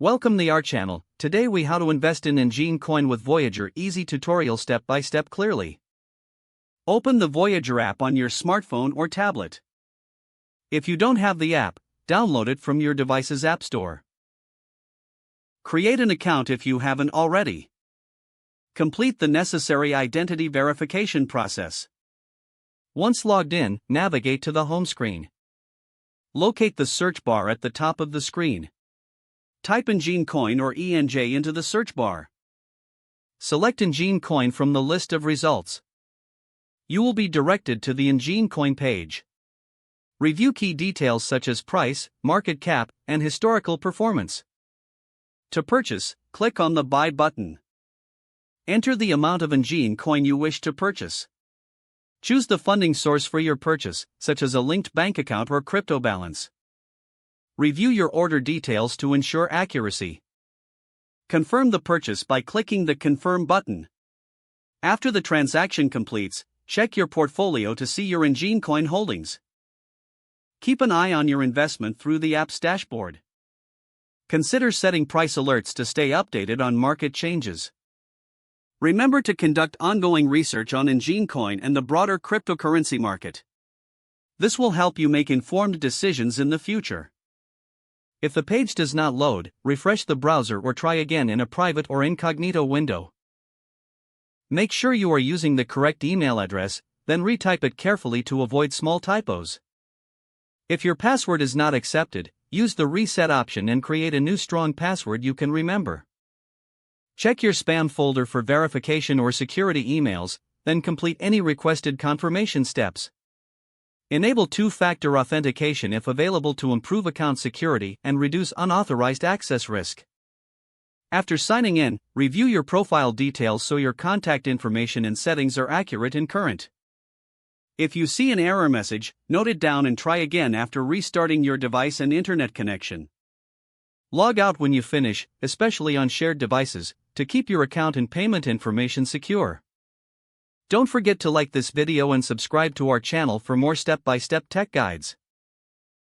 Welcome to our channel. Today we how to invest in Enjin Coin with Voyager. Easy tutorial step by step clearly. Open the Voyager app on your smartphone or tablet. If you don't have the app, download it from your device's app store. Create an account if you haven't already. Complete the necessary identity verification process. Once logged in, navigate to the home screen. Locate the search bar at the top of the screen. Type Enjin Coin or ENJ into the search bar. Select Enjin Coin from the list of results. You will be directed to the Enjin Coin page. Review key details such as price, market cap, and historical performance. To purchase, click on the Buy button. Enter the amount of Enjin Coin you wish to purchase. Choose the funding source for your purchase, such as a linked bank account or crypto balance. Review your order details to ensure accuracy. Confirm the purchase by clicking the Confirm button. After the transaction completes, check your portfolio to see your Enjin Coin holdings. Keep an eye on your investment through the app's dashboard. Consider setting price alerts to stay updated on market changes. Remember to conduct ongoing research on Enjin Coin and the broader cryptocurrency market. This will help you make informed decisions in the future. If the page does not load, refresh the browser or try again in a private or incognito window. Make sure you are using the correct email address, then retype it carefully to avoid small typos. If your password is not accepted, use the reset option and create a new strong password you can remember. Check your spam folder for verification or security emails, then complete any requested confirmation steps. Enable two-factor authentication if available to improve account security and reduce unauthorized access risk. After signing in, review your profile details so your contact information and settings are accurate and current. If you see an error message, note it down and try again after restarting your device and internet connection. Log out when you finish, especially on shared devices, to keep your account and payment information secure. Don't forget to like this video and subscribe to our channel for more step-by-step tech guides.